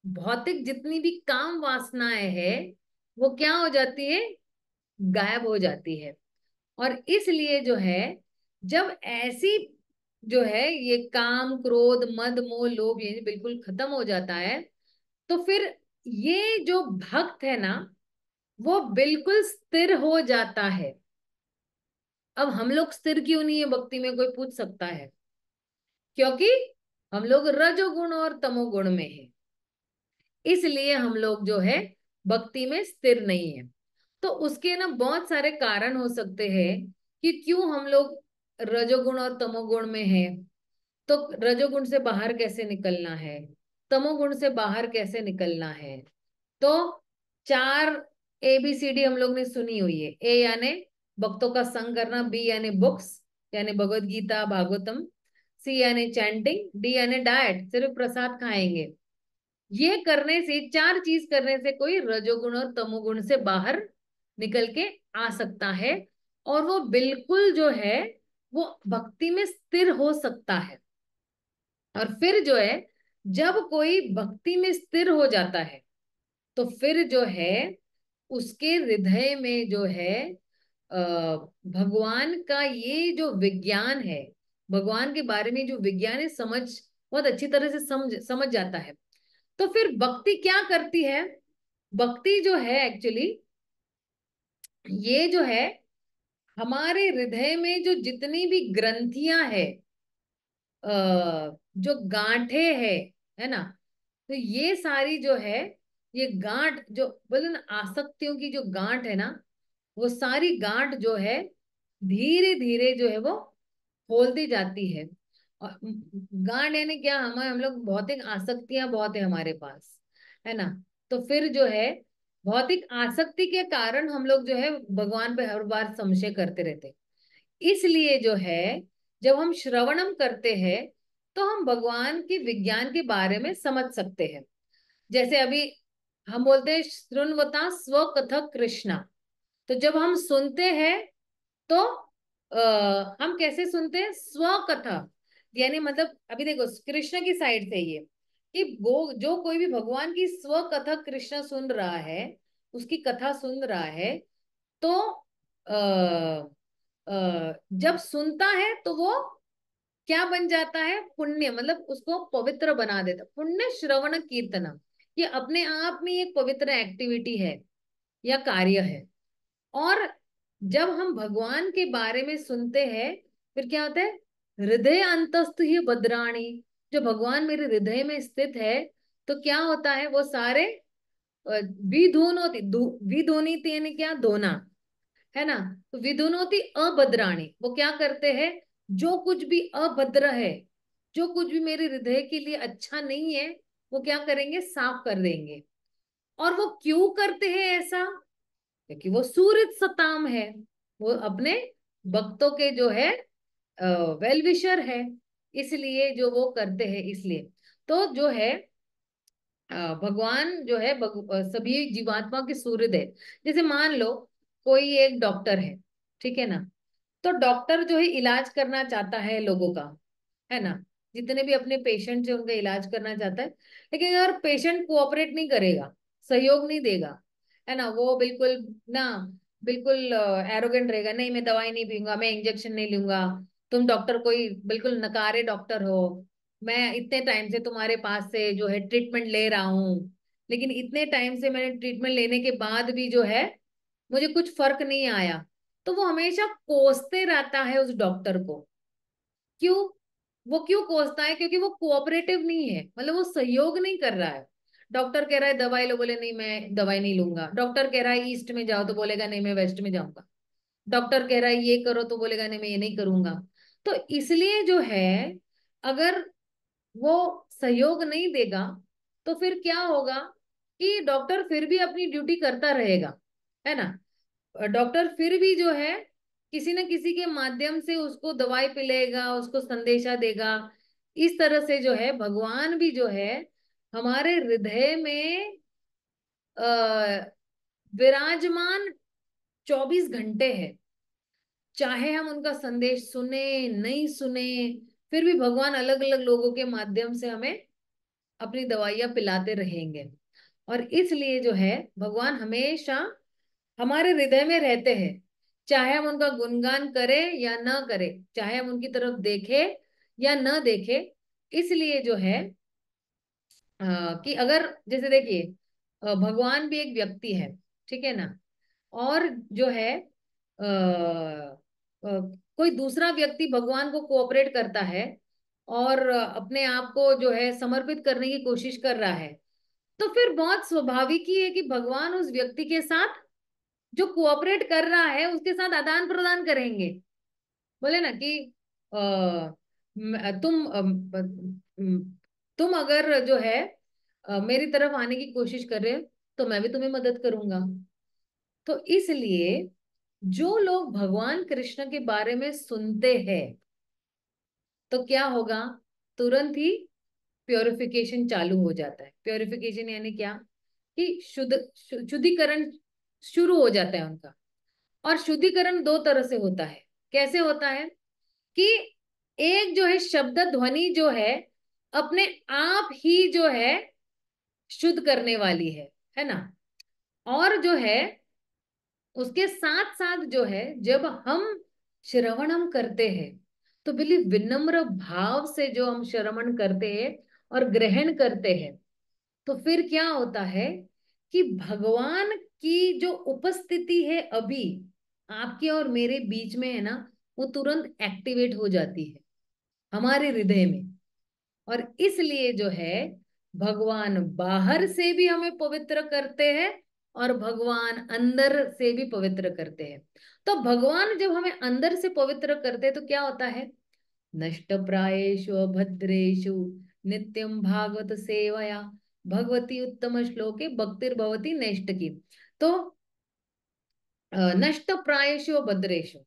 भौतिक जितनी भी काम वासनाएं है, वो क्या हो जाती है? गायब हो जाती है। और इसलिए जो है, जब ऐसी जो है ये काम क्रोध मद मोह लोभ ये बिल्कुल खत्म हो जाता है, तो फिर ये जो भक्त है ना, वो बिल्कुल स्थिर हो जाता है। अब हम लोग स्थिर क्यों नहीं है भक्ति में, कोई पूछ सकता है। क्योंकि हम लोग रजोगुण और तमोगुण में है, इसलिए हम लोग जो है भक्ति में स्थिर नहीं है। तो उसके ना बहुत सारे कारण हो सकते हैं कि क्यों हम लोग रजोगुण और तमोगुण में है। तो रजोगुण से बाहर कैसे निकलना है, तमोगुण से बाहर कैसे निकलना है? तो 4 ABCD हम लोग ने सुनी हुई है। ए यानी भक्तों का संग करना, बी यानी बुक्स यानी भगवत गीता भागवतम, सी यानी चैंटिंग, डी यानी डाइट, सिर्फ प्रसाद खाएंगे। ये करने से, 4 चीज करने से कोई रजोगुण और तमोगुण से बाहर निकल के आ सकता है। और वो बिल्कुल जो है वो भक्ति में स्थिर हो सकता है। और फिर जो है, जब कोई भक्ति में स्थिर हो जाता है, तो फिर जो है उसके हृदय में जो है अ, भगवान का ये जो विज्ञान है, भगवान के बारे में जो विज्ञान है, समझ बहुत अच्छी तरह से समझ समझ जाता है। तो फिर भक्ति क्या करती है? भक्ति जो है एक्चुअली, ये जो है हमारे हृदय में जो जितनी भी ग्रंथियां है, जो गांठे है ना, तो ये सारी जो है, ये गांठ जो बोले ना, आसक्तियों की जो गांठ है ना, वो सारी गांठ जो है धीरे धीरे जो है वो खोलती जाती है। और गांठ यानी क्या, हम लोग भौतिक आसक्तियां बहुत है हमारे पास, है ना। तो फिर जो है भौतिक आसक्ति के कारण हम लोग जो है भगवान पे हर बार संशय करते रहते हैं। इसलिए जो है जब हम श्रवणम करते हैं, तो हम भगवान के विज्ञान के बारे में समझ सकते हैं। जैसे अभी हम बोलते हैं श्रृण्वता स्वकथक कृष्णा। तो जब हम सुनते हैं, तो हम कैसे सुनते हैं? स्वकथा, यानी मतलब अभी देखो कृष्ण की साइड से ये कि वो जो कोई भी भगवान की स्वकथा कृष्ण सुन रहा है, उसकी कथा सुन रहा है, तो जब सुनता है तो वो क्या बन जाता है, पुण्य, मतलब उसको पवित्र बना देता। पुण्य श्रवण कीर्तनम, ये अपने आप में एक पवित्र एक्टिविटी है या कार्य है। और जब हम भगवान के बारे में सुनते हैं फिर क्या होता है, हृदय अंतस्थ ही भद्राणी, जो भगवान मेरे हृदय में स्थित है, तो क्या होता है, वो सारे विधुनोति, विधुनीति यानी क्या, धोना, है ना। तो विधुनोति अभद्राणी, वो क्या करते हैं, जो कुछ भी अभद्र है, जो कुछ भी मेरे हृदय के लिए अच्छा नहीं है, वो क्या करेंगे, साफ कर देंगे। और वो क्यों करते हैं ऐसा, क्योंकि वो सूरज सताम है, वो अपने भक्तों के जो है वेल विशर है, इसलिए जो वो करते हैं, इसलिए। तो जो है भगवान जो है सभी जीवात्मा के सूर्य है। जैसे मान लो कोई एक डॉक्टर है, ठीक है ना, तो डॉक्टर जो है इलाज करना चाहता है लोगों का, है ना, जितने भी अपने पेशेंट है उनका इलाज करना चाहता है। लेकिन अगर पेशेंट कोऑपरेट नहीं करेगा, सहयोग नहीं देगा, है ना, वो बिल्कुल ना, बिल्कुल एरोगेंट रहेगा, नहीं मैं दवाई नहीं पीऊंगा, मैं इंजेक्शन नहीं लूंगा, तुम डॉक्टर कोई बिल्कुल नकारे डॉक्टर हो, मैं इतने टाइम से तुम्हारे पास से जो है ट्रीटमेंट ले रहा हूँ, लेकिन इतने टाइम से मैंने ट्रीटमेंट लेने के बाद भी जो है मुझे कुछ फर्क नहीं आया, तो वो हमेशा कोसते रहता है उस डॉक्टर को। क्यों, वो क्यों कोसता है, क्योंकि वो कोऑपरेटिव नहीं है, मतलब वो सहयोग नहीं कर रहा है। डॉक्टर कह रहा है दवाई लो, बोले नहीं मैं दवाई नहीं लूंगा। डॉक्टर कह रहा है ईस्ट में जाओ, तो बोलेगा नहीं मैं वेस्ट में जाऊंगा। डॉक्टर कह रहा है ये करो, तो बोलेगा नहीं मैं ये नहीं करूंगा। तो इसलिए जो है, अगर वो सहयोग नहीं देगा तो फिर क्या होगा, कि डॉक्टर फिर भी अपनी ड्यूटी करता रहेगा, है ना। डॉक्टर फिर भी जो है किसी न किसी के माध्यम से उसको दवाई पिलाएगा, उसको संदेशा देगा। इस तरह से जो है भगवान भी जो है हमारे हृदय में आ, विराजमान 24 घंटे है। चाहे हम उनका संदेश सुने नहीं सुने, फिर भी भगवान अलग अलग लोगों के माध्यम से हमें अपनी दवाइयां पिलाते रहेंगे। और इसलिए जो है भगवान हमेशा हमारे हृदय में रहते हैं, चाहे हम उनका गुणगान करें या न करें, चाहे हम उनकी तरफ देखें या न देखें। इसलिए जो है कि अगर जैसे देखिए भगवान भी एक व्यक्ति है, ठीक है ना, और जो है कोई दूसरा व्यक्ति भगवान को कोऑपरेट करता है और अपने आप को जो है समर्पित करने की कोशिश कर रहा है, तो फिर बहुत स्वाभाविक ही है कि भगवान उस व्यक्ति के साथ, जो कोऑपरेट कर रहा है उसके साथ आदान प्रदान करेंगे। बोले ना कि अ, तुम तुम अगर जो है मेरी तरफ आने की कोशिश कर रहे हो, तो मैं भी तुम्हें मदद करूंगा। तो इसलिए जो लोग भगवान कृष्ण के बारे में सुनते हैं, तो क्या होगा, तुरंत ही प्योरिफिकेशन चालू हो जाता है। प्योरिफिकेशन यानी क्या, कि शुद्धिकरण शुरू हो जाता है उनका। और शुद्धिकरण दो तरह से होता है। कैसे होता है, कि एक जो है शब्द ध्वनि जो है अपने आप ही जो है शुद्ध करने वाली है ना। और जो है उसके साथ साथ जो है जब हम श्रवणम करते हैं, तो बिल्कुल विनम्र भाव से जो हम श्रवण करते हैं और ग्रहण करते हैं, तो फिर क्या होता है, कि भगवान की जो उपस्थिति है अभी आपके और मेरे बीच में है ना, वो तुरंत एक्टिवेट हो जाती है हमारे हृदय में। और इसलिए जो है भगवान बाहर से भी हमें पवित्र करते हैं और भगवान अंदर से भी पवित्र करते हैं। तो भगवान जब हमें अंदर से पवित्र करते हैं तो क्या होता है, नष्ट प्रायेषु भद्रेषु नित्यम भागवत सेवया भगवती उत्तम श्लोके भक्तिर्भवती नष्ट की। तो नष्ट प्रायेषु भद्रेषु,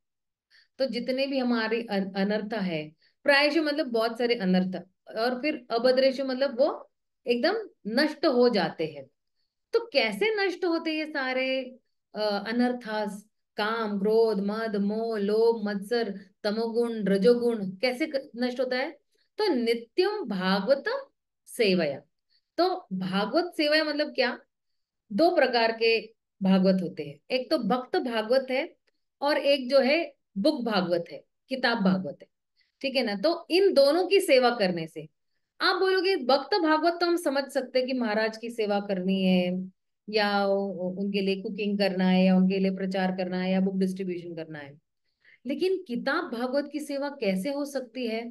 तो जितने भी हमारे अनर्थ है, प्रायश मतलब बहुत सारे अनर्थ, और फिर अभद्रेश मतलब वो एकदम नष्ट हो जाते हैं। तो कैसे नष्ट होते ये सारे अनर्थास, काम क्रोध मद मोह लोभ मत्सर तमोगुण रजोगुण, कैसे नष्ट होता है, तो नित्यम भागवतम सेवया। तो भागवत सेवया मतलब क्या, दो प्रकार के भागवत होते हैं, एक तो भक्त भागवत है और एक जो है बुक भागवत है, किताब भागवत है, ठीक है ना। तो इन दोनों की सेवा करने से, आप बोलोगे भक्त भागवत तो हम समझ सकते हैं कि महाराज की सेवा करनी है, या उनके लिए कुकिंग करना है, या उनके लिए प्रचार करना है, या बुक डिस्ट्रीब्यूशन करना है। लेकिन किताब भागवत की सेवा कैसे हो सकती है?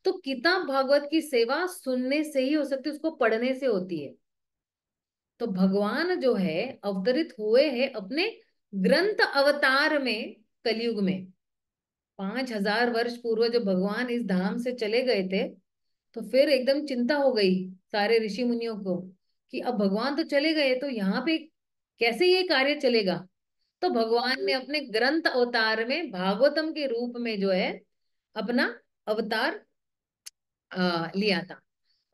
तो किताब भागवत की सेवा सुनने से ही हो सकती है, उसको पढ़ने से होती है। तो भगवान जो है अवतरित हुए हैं अपने ग्रंथ अवतार में, कलयुग में। 5,000 वर्ष पूर्व जब भगवान इस धाम से चले गए थे, तो फिर एकदम चिंता हो गई सारे ऋषि मुनियों को कि अब भगवान तो चले गए, तो यहाँ पे कैसे ये कार्य चलेगा। तो भगवान ने अपने ग्रंथ अवतार में भागवतम के रूप में जो है अपना अवतार लिया था।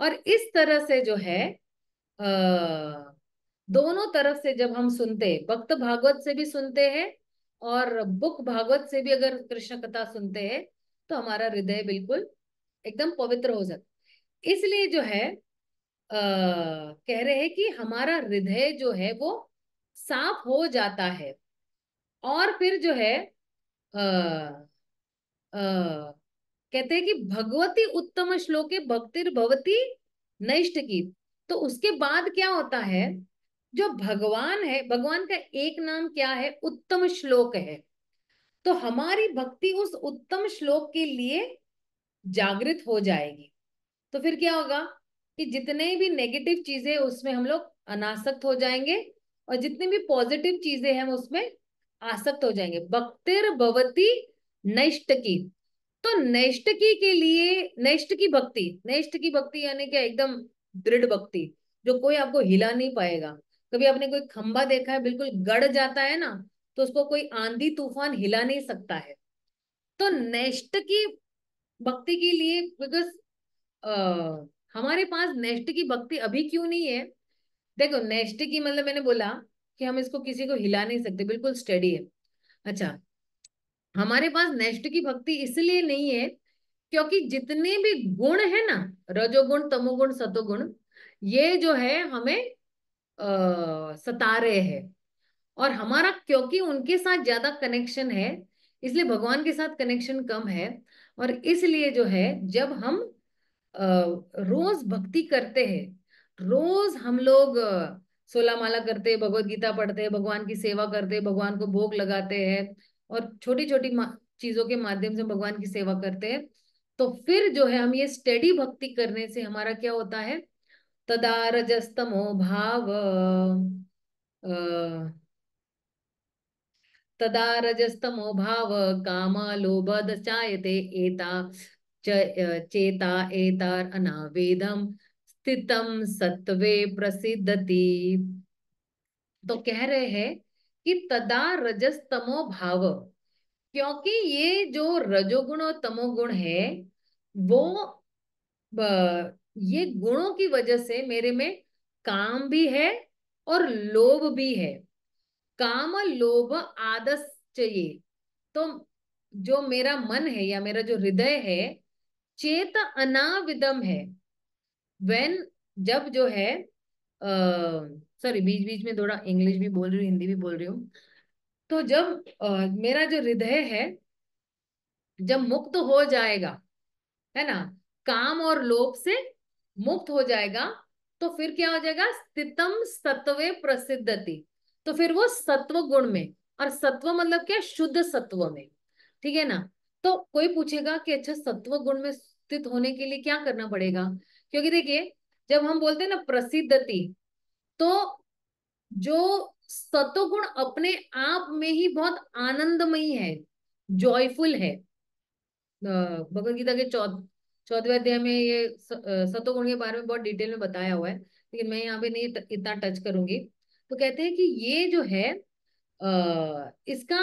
और इस तरह से जो है दोनों तरफ से जब हम सुनते हैं, भक्त भागवत से भी सुनते हैं और बुक भागवत से भी अगर कृष्ण कथा सुनते हैं, तो हमारा हृदय बिल्कुल एकदम पवित्र हो जाता है। इसलिए जो है कह रहे हैं कि हमारा हृदय जो है वो साफ हो जाता है। और फिर जो है आ, कहते हैं कि भगवती उत्तम श्लोके भक्तिर भवती नैष्ठ की। तो उसके बाद क्या होता है, जो भगवान है, भगवान का एक नाम क्या है, उत्तम श्लोक है। तो हमारी भक्ति उस उत्तम श्लोक के लिए जागृत हो जाएगी। तो फिर क्या होगा कि जितने भी नेगेटिव चीजें उसमें हम लोग अनासक्त हो जाएंगे, और जितनी भी पॉजिटिव चीजें हैं हम उसमें आसक्त हो जाएंगे। भक्तिर भवती नैष्ठ की। तो नैष्ठिकी के लिए, नैष्ठ की भक्ति यानी क्या, एकदम दृढ़ भक्ति, जो कोई आपको हिला नहीं पाएगा। कभी आपने कोई खंबा देखा है बिल्कुल गड़ जाता है ना, तो उसको कोई आंधी तूफान हिला नहीं सकता है। तो नैष्ठ की भक्ति के लिए, बिकॉज हमारे पास नेष्ट की भक्ति अभी क्यों नहीं है। देखो, नेष्ट की मतलब मैंने बोला कि हम इसको किसी को हिला नहीं सकते, बिल्कुल स्टेडी है। अच्छा, हमारे पास नेष्ट की भक्ति इसलिए नहीं है क्योंकि जितने भी गुण है ना, रजोगुण तमोगुण सतोगुण, ये जो है हमें सता रहे हैं। और हमारा क्योंकि उनके साथ ज्यादा कनेक्शन है, इसलिए भगवान के साथ कनेक्शन कम है। और इसलिए जो है जब हम रोज भक्ति करते हैं, रोज हम लोग 16 माला करते हैं, भगवत गीता पढ़ते हैं, भगवान की सेवा करते हैं, भगवान को भोग लगाते हैं, और छोटी छोटी चीजों के माध्यम से भगवान की सेवा करते हैं। तो फिर जो है हम ये स्टेडी भक्ति करने से हमारा क्या होता है, तदा रजस्तमो भाव, तदा रजस्तमो भाव, काम लोभ चायते, एता चेता एतार अनावेदम स्थितम सत्वे प्रसिद्धति। तो कह रहे हैं कि तदा रजस्तमो भाव, क्योंकि ये जो रजोगुण और तमोगुण है वो ये गुणों की वजह से मेरे में काम भी है और लोभ भी है। काम लोभ आदस चाहिए। तो जो मेरा मन है या मेरा जो हृदय है, चेत अनाविदम है। वेन, जब जो है सॉरी, बीच बीच में थोड़ा इंग्लिश भी बोल रही हूँ, हिंदी भी बोल रही हूँ। तो जब मेरा जो हृदय है जब मुक्त हो जाएगा, है ना, काम और लोभ से मुक्त हो जाएगा, तो फिर क्या हो जाएगा, स्थितम सत्वे प्रसिद्धति। तो फिर वो सत्व गुण में, और सत्व मतलब क्या, शुद्ध सत्व में, ठीक है ना। तो कोई पूछेगा कि अच्छा, सत्व गुण में स्थित होने के लिए क्या करना पड़ेगा। क्योंकि देखिए, जब हम बोलते हैं ना प्रसिद्धति, तो जो सत्वगुण अपने आप में ही बहुत आनंदमयी है, जॉयफुल है। भगवत गीता के 14वें अध्याय में ये सतोगुण के बारे में बहुत डिटेल में बताया हुआ है, लेकिन मैं यहाँ पे नहीं इतना टच करूंगी। तो कहते हैं कि ये जो है इसका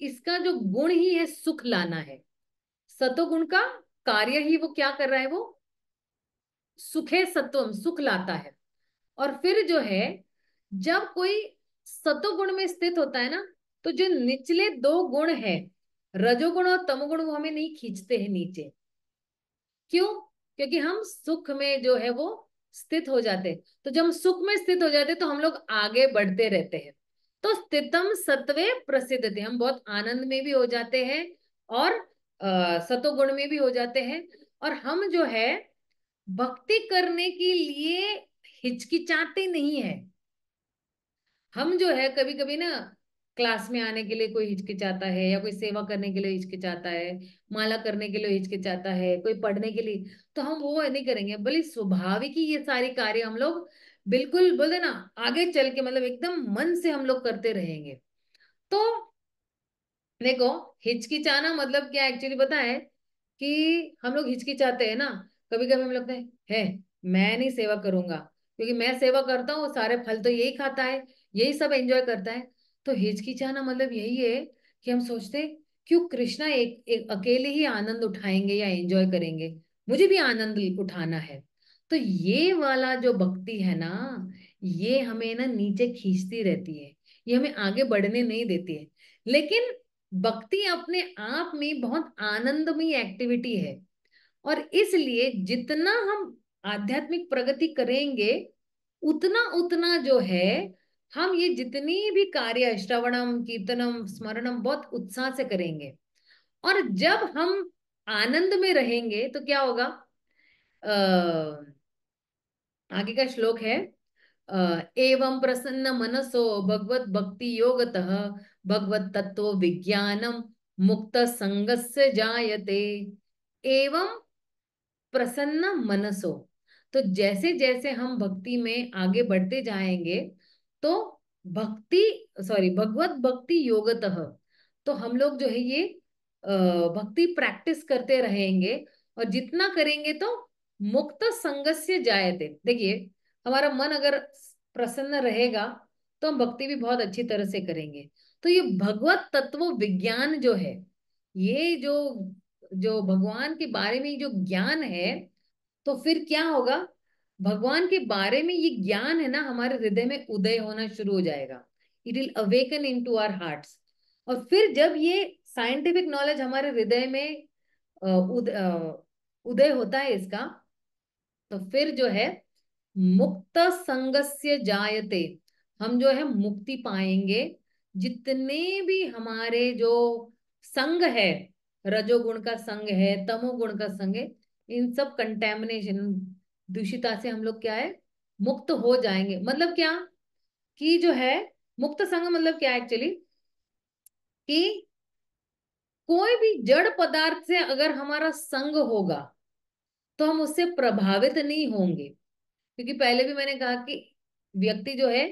इसका जो गुण ही है सुख लाना है। सतोगुण का कार्य ही वो क्या कर रहा है, वो सुखे सत्वम, सुख लाता है। और फिर जो है जब कोई सतोगुण में स्थित होता है ना, तो जो निचले दो गुण है, रजोगुण और तमोगुण, वो हमें नहीं खींचते हैं नीचे। क्यों? क्योंकि हम सुख में जो है वो स्थित हो जाते हैं। तो जब हम सुख में स्थित हो जाते हैं तो हम लोग आगे बढ़ते रहते हैं। तो स्थितम सत्वे प्रसिद्ध थे, हम बहुत आनंद में भी हो जाते हैं और सतोगुण में भी हो जाते हैं। और हम जो है भक्ति करने के लिए हिचकिचाते नहीं है। हम जो है कभी कभी ना क्लास में आने के लिए कोई हिचकिचाता है, या कोई सेवा करने के लिए हिचकिचाता है, माला करने के लिए हिचकिचाता है, कोई पढ़ने के लिए, तो हम वो नहीं करेंगे। बल्कि स्वाभाविक ही ये सारी कार्य हम लोग बिल्कुल बोलते ना आगे चल के, मतलब एकदम मन से हम लोग करते रहेंगे। तो देखो, हिचकिचाना मतलब क्या एक्चुअली पता है कि हम लोग हिचकिचाते हैं ना, कभी कभी हम लगता है मैं नहीं सेवा करूंगा, क्योंकि मैं सेवा करता हूँ सारे फल तो यही खाता है, यही सब एंजॉय करता है। तो हिचकिचाना मतलब यही है कि हम सोचते क्यों कृष्णा एक अकेले ही आनंद उठाएंगे या एंजॉय करेंगे, मुझे भी आनंद उठाना है। तो ये वाला जो भक्ति है ना, ये हमें ना नीचे खींचती रहती है, ये हमें आगे बढ़ने नहीं देती है। लेकिन भक्ति अपने आप में बहुत आनंदमयी एक्टिविटी है, और इसलिए जितना हम आध्यात्मिक प्रगति करेंगे उतना उतना जो है हम ये जितनी भी कार्य श्रवणम कीर्तनम स्मरणम बहुत उत्साह से करेंगे। और जब हम आनंद में रहेंगे तो क्या होगा, आगे का श्लोक है, एवं प्रसन्न मनसो भगवत भक्ति योगतः भगवत तत्व विज्ञानम मुक्त संगस्य जायते। एवं प्रसन्न मनसो, तो जैसे जैसे हम भक्ति में आगे बढ़ते जाएंगे तो भक्ति भगवत भक्ति योगतः, तो हम लोग जो है ये भक्ति प्रैक्टिस करते रहेंगे, और जितना करेंगे तो मुक्त संगस्य जायते। देखिए, हमारा मन अगर प्रसन्न रहेगा तो हम भक्ति भी बहुत अच्छी तरह से करेंगे। तो ये भगवत तत्व विज्ञान जो है, ये जो जो भगवान के बारे में जो ज्ञान है, तो फिर क्या होगा, भगवान के बारे में ये ज्ञान है ना हमारे हृदय में उदय होना शुरू हो जाएगा। It will awaken into our hearts. और फिर जब ये साइंटिफिक नॉलेज हमारे हृदय में उदय होता है इसका, तो फिर जो है मुक्त संगस्य जायते, हम जो है मुक्ति पाएंगे। जितने भी हमारे जो संग है, रजोगुण का संग है, तमोगुण का संग है, इन सब कंटेमिनेशन दूषिता से हम लोग क्या है मुक्त हो जाएंगे। मतलब क्या कि जो है मुक्त संग मतलब क्या एक्चुअली, कि कोई भी जड़ पदार्थ से अगर हमारा संग होगा तो हम उससे प्रभावित नहीं होंगे। क्योंकि पहले भी मैंने कहा कि व्यक्ति जो है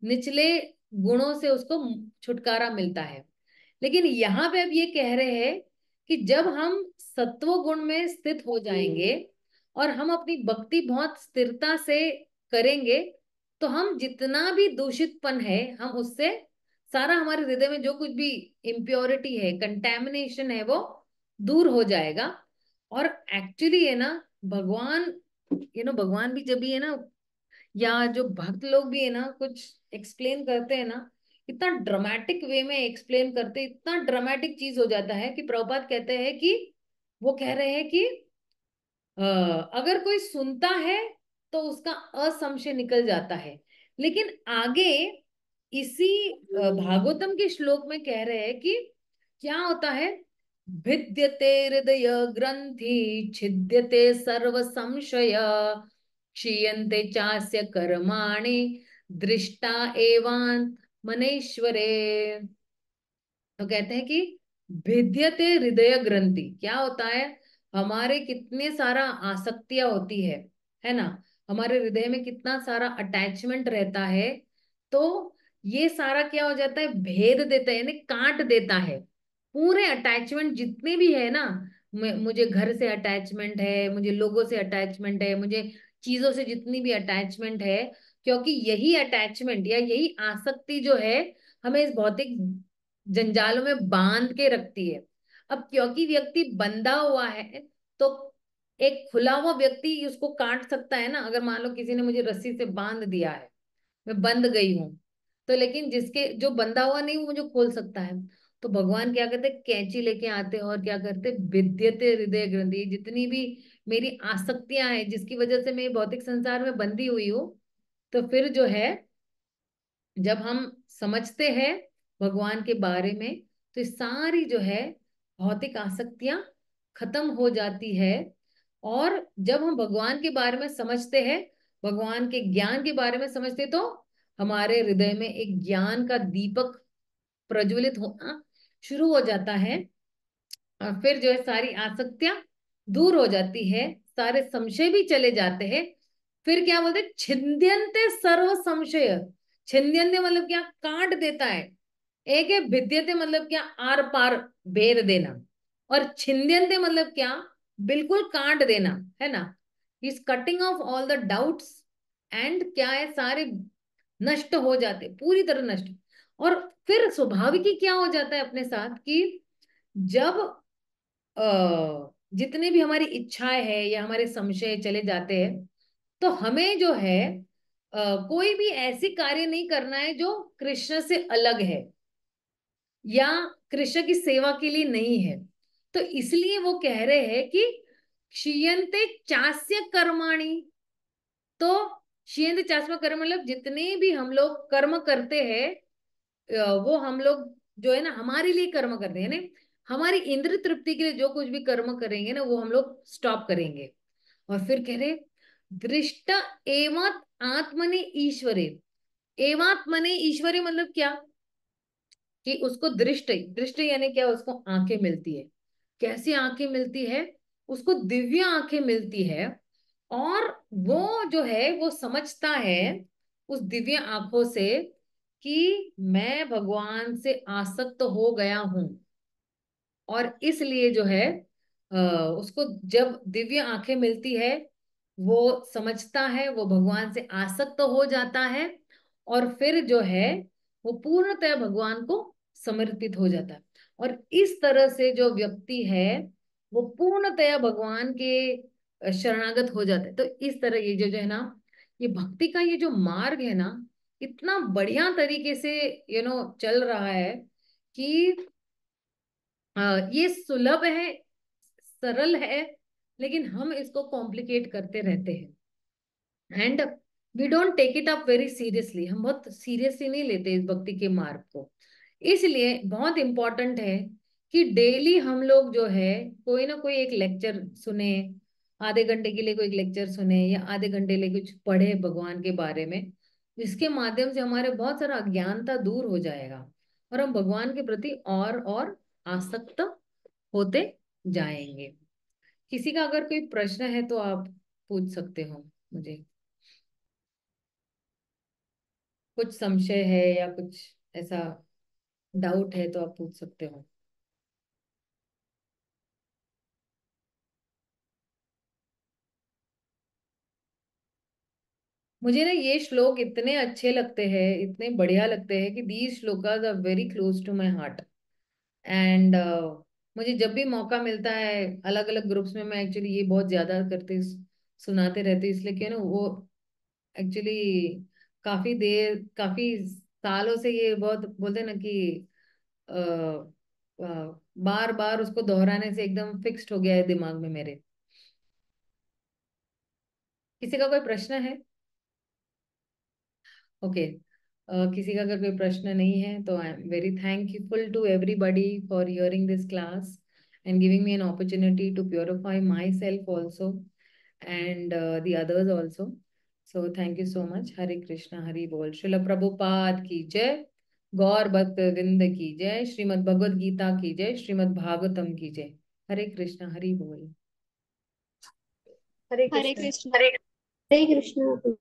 निचले गुणों से उसको छुटकारा मिलता है। लेकिन यहाँ पे अब ये कह रहे हैं कि जब हम सत्व गुण में स्थित हो जाएंगे और हम अपनी भक्ति बहुत स्थिरता से करेंगे, तो हम जितना भी दूषितपन है हम उससे सारा हमारे हृदय में जो कुछ भी इम्प्योरिटी है, कंटेमिनेशन है, वो दूर हो जाएगा। और एक्चुअली है ना भगवान, भगवान भी जब भी है ना, या जो भक्त लोग भी है ना कुछ एक्सप्लेन करते हैं ना, इतना ड्रामेटिक वे में एक्सप्लेन करते, इतना ड्रामेटिक चीज हो जाता है कि प्रभुपाद कहते हैं कि वो कह रहे हैं कि अगर कोई सुनता है तो उसका असंशय निकल जाता है। लेकिन आगे इसी भागवतम के श्लोक में कह रहे हैं कि क्या होता है, भिद्यते हृदय ग्रंथि छिद्यते सर्व संशय क्षीयन्ते चास्य कर्माणि दृष्टा एवांत मनेश्वरे। तो कहते हैं कि भिद्यते हृदय ग्रंथि क्या होता है, हमारे कितने सारा आसक्तियां होती है ना, हमारे हृदय में कितना सारा अटैचमेंट रहता है। तो ये सारा क्या हो जाता है, भेद देता है, यानी काट देता है पूरे अटैचमेंट जितने भी है ना। मुझे घर से अटैचमेंट है, मुझे लोगों से अटैचमेंट है, मुझे चीजों से जितनी भी अटैचमेंट है, क्योंकि यही अटैचमेंट या यही आसक्ति जो है हमें इस भौतिक जंजालों में बांध के रखती है। अब क्योंकि व्यक्ति बंधा हुआ है, तो एक खुला हुआ व्यक्ति उसको काट सकता है ना। अगर मान लो किसी ने मुझे रस्सी से बांध दिया है, मैं बंद गई हूं, तो लेकिन जिसके जो बंधा हुआ नहीं वो मुझे खोल सकता है। तो भगवान क्या करते, कैंची लेके आते हैं और क्या करते, विद्यते हृदय ग्रंथि, जितनी भी मेरी आसक्तियां हैं जिसकी वजह से मैं भौतिक संसार में बंधी हुई हूँ, तो फिर जो है जब हम समझते हैं भगवान के बारे में, तो ये सारी जो है भौतिक आसक्तियां खत्म हो जाती है। और जब हम भगवान के बारे में समझते हैं, भगवान के ज्ञान के बारे में समझते, तो हमारे हृदय में एक ज्ञान का दीपक प्रज्वलित होना शुरू हो जाता है। और फिर जो है सारी आसक्तियां दूर हो जाती है, सारे संशय भी चले जाते हैं। फिर क्या बोलते, छिन्द्यन्ते सर्व संशय। छिन्द्यन्ते मतलब क्या, काट देता है। एक है भिद्यते मतलब क्या, आर पार भेद देना। और छिन्द्यन्ते मतलब क्या, बिल्कुल काट देना, है ना। Is cutting of all the doubts. And क्या है, सारे नष्ट हो जाते, पूरी तरह नष्ट। और फिर स्वाभाविक ही क्या हो जाता है अपने साथ कि जब जितने भी हमारी इच्छाएं हैं या हमारे संशय चले जाते हैं, तो हमें जो है कोई भी ऐसी कार्य नहीं करना है जो कृष्ण से अलग है या कृष्ण की सेवा के लिए नहीं है। तो इसलिए वो कह रहे हैं कि क्षीयन्ते चास्य कर्माणि। तो क्षीयन्ते चास्य कर्म मतलब जितने भी हम लोग कर्म करते हैं, वो हम लोग जो है ना हमारे लिए कर्म करते हैं ना, हमारी इंद्र तृप्ति के लिए जो कुछ भी कर्म करेंगे ना, वो हम लोग स्टॉप करेंगे। और फिर कह रहे, दृष्ट एवं आत्मने ईश्वरे। एवात्मने ईश्वरे मतलब क्या, कि उसको दृष्टि, दृष्टि यानी क्या, उसको आंखें मिलती है। कैसी आंखें मिलती है, उसको दिव्य आंखें मिलती है। और वो जो है वो समझता है उस दिव्य आंखों से कि मैं भगवान से आसक्त हो गया हूं। और इसलिए जो है उसको जब दिव्य आंखें मिलती है, वो समझता है, वो भगवान से आसक्त हो जाता है। और फिर जो है वो पूर्णतः भगवान को समर्पित हो जाता है। और इस तरह से जो व्यक्ति है वो पूर्णतया भगवान के शरणागत हो जाता है। तो इस तरह ये जो जो है ना, ये भक्ति का ये जो मार्ग है ना, इतना बढ़िया तरीके से चल रहा है कि ये सुलभ है, सरल है, लेकिन हम इसको कॉम्प्लिकेट करते रहते हैं। And we don't take it up very seriously. हम बहुत सीरियसली नहीं लेते इस भक्ति के मार्ग को। इसलिए बहुत इंपॉर्टेंट है कि डेली हम लोग जो है कोई ना कोई एक लेक्चर सुने, आधे घंटे के लिए कोई एक लेक्चर सुने या आधे घंटे लिए कुछ पढ़े भगवान के बारे में, जिसके माध्यम से हमारे बहुत सारा अज्ञानता दूर हो जाएगा और हम भगवान के प्रति और आसक्त होते जाएंगे। किसी का अगर कोई प्रश्न है तो आप पूछ सकते हो मुझे। कुछ संशय है या कुछ ऐसा डाउट है तो आप पूछ सकते हो। मुझे ना ये श्लोक इतने अच्छे लगते हैं, इतने बढ़िया लगते हैं कि these shlokas are very close to my heart. And मुझे जब भी मौका मिलता है अलग अलग ग्रुप्स में, मैं एक्चुअली ये बहुत ज्यादा करते सुनाते रहती हूँ, इसलिए कि ना वो एक्चुअली काफी सालों से ये बहुत बोलते हैं ना कि बार बार उसको दोहराने से एकदम फिक्स्ड हो गया है दिमाग में मेरे। किसी का कोई प्रश्न है? ओके। किसी का अगर कोई प्रश्न नहीं है तो I am very thankful to everybody for hearing this class and giving me an opportunity to purify myself also and the others also. So thank you so much. Hare Krishna, Hari बोल। श्रील प्रभुपाद की जय, गौर भक्त विंद की जय, श्रीमद् भगवद गीता की जय, श्रीमद् भागवतम की जय। हरे कृष्णा, हरि बोल। हरे हरे कृष्ण। कृष्ण। हरे कृष्ण।